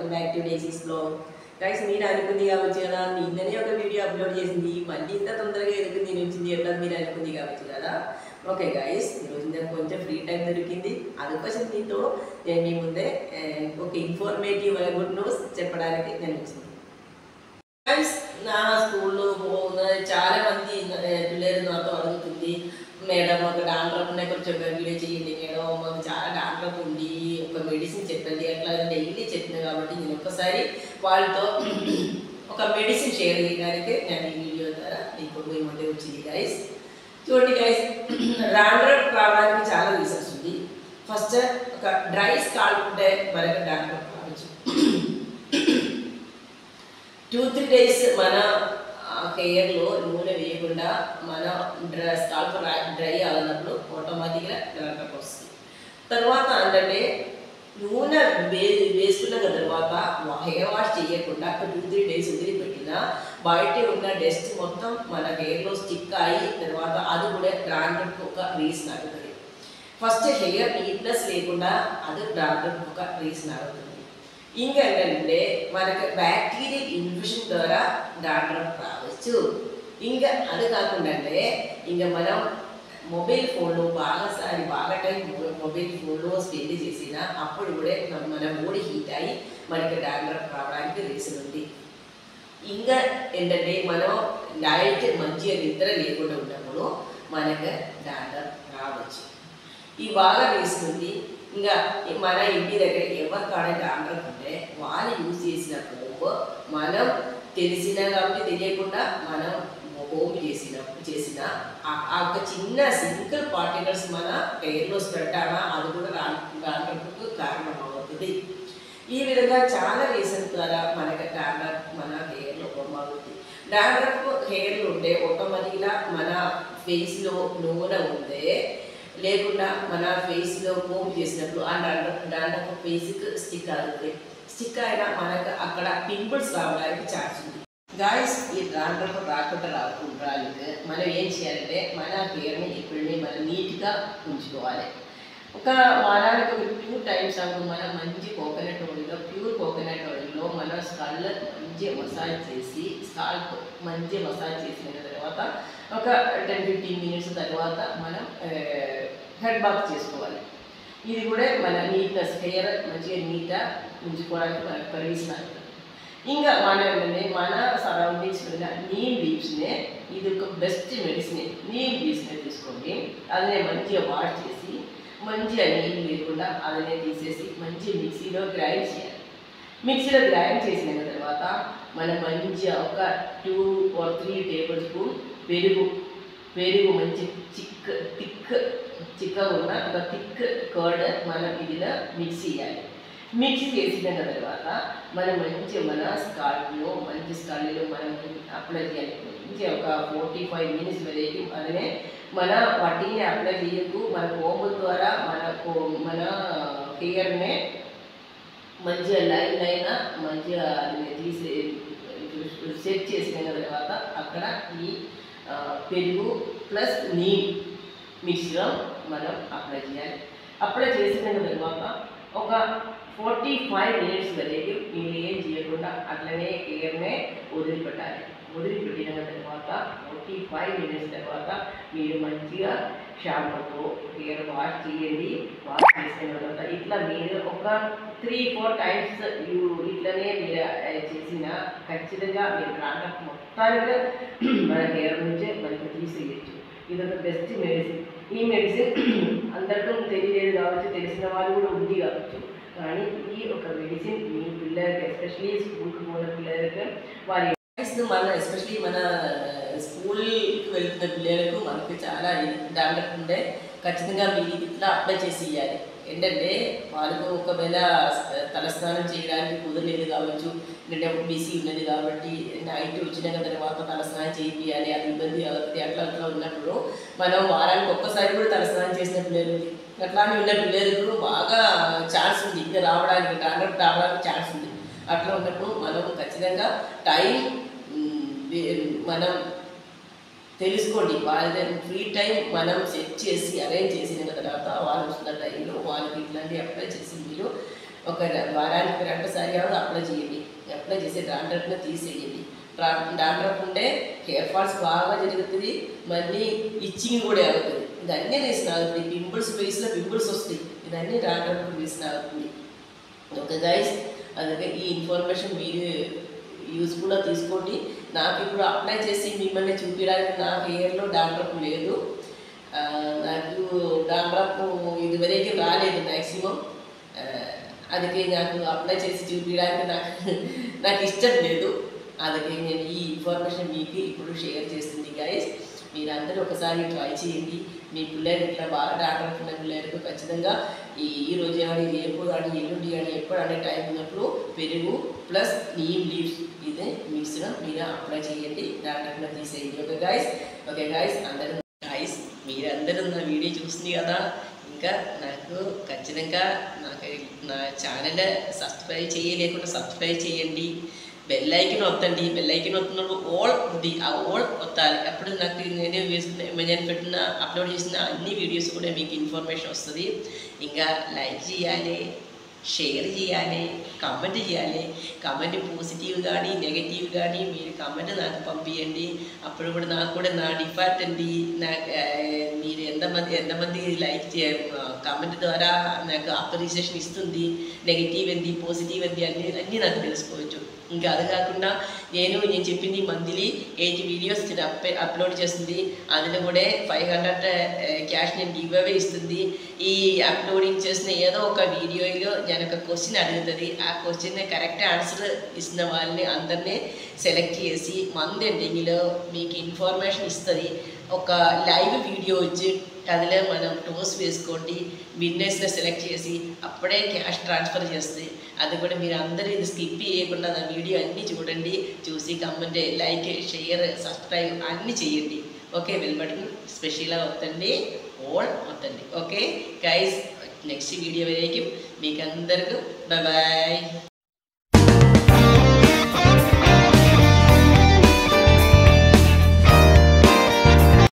Welcome back to Daisy's blog. Guys మీరు అనుకుంది కావచ్చు కదా, నిన్ననే ఒక వీడియో అప్లోడ్ చేసింది, మళ్ళీ ఇంత తొందరగా ఎందుకు నేను వచ్చింది ఎట్లా మీరు అనుకుంది కావచ్చు కదా. ఓకే గైస్, ఈరోజు నాకు కొంచెం ఫ్రీ టైం దొరికింది, అందుకోసం మీతో నేను మీ ముందే ఒక ఇన్ఫర్మేటివ్ గుడ్ న్యూస్ చెప్పడానికి నేను వచ్చింది. గైస్, నా స్కూల్లో చాలా మంది పిల్లలు నాతో అడుగుతుంది, మేడం ఒక డాండ్రఫ్ ఉన్నాయి, కొంచెం వీడియో చేయండి మేడం, మాకు చాలా డాండ్రఫ్ ఉంది, ఒక మెడిసిన్ చెప్పండి. అట్లా డైలీ చెప్పిన కాబట్టి నేను ఒక్కసారి వాళ్ళతో ఒక మెడిసిన్ షేర్ చేయడానికి నేను ఈ వీడియో ద్వారా మీకు మీ ముందే వచ్చింది. గైస్ చూడండి గైస్, డాండ్రఫ్ రావడానికి చాలా రీజన్స్ ఉంది. ఫస్ట్, ఒక డ్రై స్కాల్ప్ ఉంటే మనకు డాండ్రఫ్ రావచ్చు. 2-3 days మన హెయిర్లో నూనె వేయకుండా మన స్కాల్ప్ డ్రై అవ్వనప్పుడు ఆటోమేటిక్గా డాండ్రఫ్ వస్తుంది. తర్వాత అంటే నూనె వేసుకున్న తర్వాత హెయిర్ వాష్ చేయకుండా 2-3 days వదిలిపెట్టినా బయట ఉన్న డస్ట్ మొత్తం మన హెయిర్లో స్టిక్ అయ్యి తర్వాత అది కూడా డాండ్రఫ్ ఒక రీజన్ అవుతుంది. ఫస్ట్ హెయిర్ నీట్నెస్ లేకుండా అది డాండ్రఫ్ ఒక రీజన్ అవుతుంది. ఇంకేంటంటే మనకు బ్యాక్టీరియల్ ఇన్ఫెక్షన్ ద్వారా డాండ్రఫ్ రావచ్చు. ఇంకా అది కాకుండా ఇంకా మనం మొబైల్ ఫోన్లో బాగా టైం మొబైల్ ఫోన్లో స్పెండ్ చేసినా అప్పుడు కూడా మన మూడు హీట్ అయ్యి మనకి డాండ్రఫ్ రావడానికి రీజన్ ఉంది. ఇంకా ఏంటంటే మనం నైట్ మంచిగా నిద్ర లేకుండా ఉన్నప్పుడు మనకు డాండ్రఫ్ రావచ్చు. ఈ బాగా రీజన్ ఉంది. ఇంకా మన ఇంటి దగ్గర ఎవరికాడ డాండ్రఫ్ ఉంటే వాళ్ళు యూజ్ చేసినప్పుడు మనం తెలిసినా కాబట్టి తెలియకుండా మనం హోమ్ చేసిన ఆ ఒక చిన్న సింగిల్ పార్టికల్స్ మన హెయిర్లో స్ప్రెడ్ అయినా అది కూడా డాండ్రఫ్కు కారణం అవుతుంది. ఈ విధంగా చాలా రీజన్ ద్వారా మనకు డాండ్రఫ్ మన హెయిర్లో ఫామ్ అవుతుంది. డాండ్రఫ్ హెయిర్లో ఉంటే ఆటోమేటిక్గా మన ఫేస్లో నూనె ఉందే లేకుండా మన ఫేస్లో కోమ్ చేసినప్పుడు ఆ డాండ్రఫ్ ఫేస్కి స్టిక్ అవుతుంది. స్టిక్ అయినా మనకు అక్కడ పింపుల్స్ రావడానికి ఛాన్స్ ఉంది. గాయస్, ఈ డాండ్రఫ్ రాకుండా రాకుండా మనం ఏం చేయాలంటే మన హెయిర్ని ఎప్పుడైనా మనం నీట్గా ఉంచుకోవాలి. ఒక వారానికి ఒక 2 times మనం మంచి కోకోనట్ ఆయిల్లో ప్యూర్ కోకోనట్ ఆయిల్లో మన స్కాల్ప్ మంచిగా మసాజ్ చేసి స్కాల్ప్ మంచిగా మసాజ్ చేసిన తర్వాత ఒక 10-15 minutes తర్వాత మనం హెడ్ బాత్ చేసుకోవాలి. ఇది కూడా మన నీట్నెస్ హెయిర్ మంచిగా నీట్గా ఉంచుకోవడానికి మనకు పరిగణిస్తున్నారు. ఇంకా మన సరౌండింగ్స్ మీద నీమ్ లీవ్స్నే ఇది ఒక బెస్ట్ మెడిసిన్. నీమ్ లీవ్స్నే తీసుకోండి, అదనే మంచిగా వాష్ చేసి మంచిగా నీళ్ళు లేకుండా అదనే తీసేసి మంచిగా మిక్సీలో గ్రైండ్ చేయాలి. మిక్సీలో గ్రైండ్ చేసిన తర్వాత మనం మంచిగా ఒక 2 or 3 tablespoon పెరుగు మంచి చిక్కగా ఉన్న ఒక థిక్ కర్డ్ మనం ఇదిలో మిక్స్ చేయాలి. మిక్స్ చేసిన తర్వాత మనం మంచిగా మన స్కాల్ప్లో మనం అప్లై చేయాలి. మంచిగా ఒక 45 minutes వరకు అదే మన వాటిని అప్లై చేయకు. మన కోమ్ ద్వారా మన హెయిర్నే మంచిగా లైన్ మంచిగా తీసి సెట్ చేసిన తర్వాత అక్కడ ఈ పెరుగు ప్లస్ నీమ్ మిక్స్గా మనం అప్లై చేయాలి. అప్లై చేసిన తర్వాత ఒక 45 minutes వరకు మీరు ఏం చేయకుండా అట్లనే హెయిర్నే వదిలిపెట్టాలి. వదిలిపెట్టిన తర్వాత 45 minutes తర్వాత మీరు మంచిగా షాంపూతో హెయిర్ వాష్ చేయండి. వాష్ చేసిన తర్వాత ఇట్లా మీరు ఒక 3-4 times ఇట్లనే మీరు చేసిన ఖచ్చితంగా మీరు డాండ్రఫ్ మొత్తానికి మన హెయిర్ నుంచే మనకు తీసేయచ్చు. ఇదొక బెస్ట్ మెడిసిన్. ఈ మెడిసిన్ అందరికీ తెలియలేదు కావచ్చు, తెలిసిన వాళ్ళు కూడా ఉంది కావచ్చు, కానీ ఈ ఒక మెడిసిన్ మీ పిల్లలకి ఎస్పెషలీ స్కూల్కి పోయిన పిల్లలకి వారి ఎస్పెషలీ మన స్కూల్కి వెళ్తున్న పిల్లలకు మనకి చాలా డాండ్రఫ్ ఉండే ఖచ్చితంగా మీరు ఇట్లా అప్లై చేసి ఇవ్వాలి. ఏంటంటే వాళ్ళకు ఒకవేళ తలస్నానం చేయడానికి కుదరలేదు కావచ్చు, అంటే బిజీ ఉన్నది కాబట్టి నైట్ వచ్చిన తర్వాత తలస్నానం చేయాలి, అది ఇబ్బంది అవుతుంది. అట్లా ఉన్నప్పుడు మనం వారానికి ఒక్కసారి కూడా తలస్నానం చేసిన పిల్లలు అట్లానే ఉన్న పిల్లలకు బాగా ఛాన్స్ ఉంది ఇంకా రావడానికి, డాండ్రఫ్ రావడానికి ఛాన్స్ ఉంది. అట్లా ఉన్నప్పుడు మనం ఖచ్చితంగా టైం మనం తెలుసుకోండి. వాళ్ళ ఫ్రీ టైం మనం సెట్ చేసి అరేంజ్ చేసిన తర్వాత వాళ్ళు వస్తున్న టైంలో వాళ్ళకి ఇట్లాంటివి అప్లై చేసి మీరు ఒక వారానికి 2 సార్లు అప్లై చేయండి. అప్లై చేసి డాండ్రఫ్ని తీసేయండి. డాండ్రఫ్ ఉంటే హెయిర్ ఫాల్స్ బాగా జరుగుతుంది, మళ్ళీ ఇచ్చింగ్ కూడా అవుతుంది. ఇదన్నీ రీజన్ అవుతుంది. పింపుల్స్ ఫేస్లో పింపుల్స్ వస్తాయి, ఇదన్నీ డాండ్రఫ్ రీజన్ అవుతుంది. ఓకే గైస్, అందుకే ఈ ఇన్ఫర్మేషన్ మీరు యూస్ఫుల్గా తీసుకోండి. నాకు ఇప్పుడు అప్లై చేసి మిమ్మల్ని చూపించడానికి నా హెయిర్లో డాండ్రఫ్ లేదు. నాకు డాండ్రఫ్ ఇదివరకు రాలేదు మ్యాక్సిమం. అందుకే నాకు అప్లై చేసి చూపించడానికి నాకు ఇష్టం లేదు. అందుకే నేను ఈ ఇన్ఫర్మేషన్ మీకు ఇప్పుడు షేర్ చేస్తుంది గైస్. మీరందరూ ఒకసారి ట్రై చేయండి. మీ పిల్లలు ఇట్లా బాగా డాండ్రఫ్ ఉన్న పిల్లలకు ఖచ్చితంగా ఈ రోజు కానీ, రేపు కానీ, ఎల్లుండి కానీ, ఎప్పుడు అనే టైం ఉన్నప్పుడు పెరుగు ప్లస్ నీమ్ లీవ్స్ ఇదే మిక్స్గా మీరు అప్లై చేయండి, డాండ్రఫ్ని తీసేయండి. ఓకే గైస్ మీరందరూ నా వీడియో చూస్తుంది కదా. ఇంకా నాకు ఖచ్చితంగా నా ఛానల్ సబ్స్క్రైబ్ చేయలేకుండా సబ్స్క్రైబ్ చేయండి. బెల్ ఐకాన్ వత్తండి. బెల్ ఐకాన్ వస్తున్నప్పుడు ఓల్ ఉంది, ఆ ఓల్ వత్తాలి. అప్పుడు నాకు నేను పెట్టిన అప్లోడ్ చేసిన అన్ని వీడియోస్ కూడా మీకు ఇన్ఫర్మేషన్ వస్తుంది. ఇంకా లైక్ చేయాలి, షేర్ చేయాలి, కామెంట్ చేయాలి. కామెంట్ పాజిటివ్ కానీ నెగటివ్ కానీ మీరు కామెంట్ నాకు పంపించండి. అప్పుడు కూడా నాకు కూడా నా డిఫాల్ట్ అండి. నాకు మీరు ఎంతమంది లైక్ కామెంట్ ద్వారా నాకు అప్రిసియేషన్ ఇస్తుంది. నెగిటివ్ ఏంది, పాజిటివ్ ఏంది అన్నీ నాకు తెలుసుకోవచ్చు. ఇంకా అది కాకుండా నేను చెప్పింది మంత్లీ 8 వీడియోస్ అప్లోడ్ చేస్తుంది. అందులో కూడా 500 క్యాష్ నేను గివ్ అవే ఇస్తుంది. ఈ అప్లోడింగ్ చేసిన ఏదో ఒక వీడియోలో నేను ఒక క్వశ్చన్ అడుగుతుంది. ఆ క్వశ్చన్ కరెక్ట్ ఆన్సర్ ఇస్తున్న వాళ్ళని అందరినీ సెలెక్ట్ చేసి మంత్ ఎండింగ్లో మీకు ఇన్ఫర్మేషన్ ఇస్తుంది. ఒక లైవ్ వీడియో వచ్చి అందులో మనం టోస్ వేసుకోండి, విన్నర్స్ని సెలెక్ట్ చేసి అప్పుడే క్యాష్ ట్రాన్స్ఫర్ చేస్తే అది కూడా మీరు అందరూ ఇది స్కిప్ చేయకుండా నా వీడియో అన్నీ చూడండి. చూసి కమెంట్, లైక్, షేర్, సబ్స్క్రైబ్ అన్నీ చేయండి. ఓకే, బెల్ బటన్ స్పెషల్గా వద్దండి, ఓల్ వద్దండి. ఓకే గైస్, నెక్స్ట్ వీడియో వరకు మీకు అందరికీ బాయ్.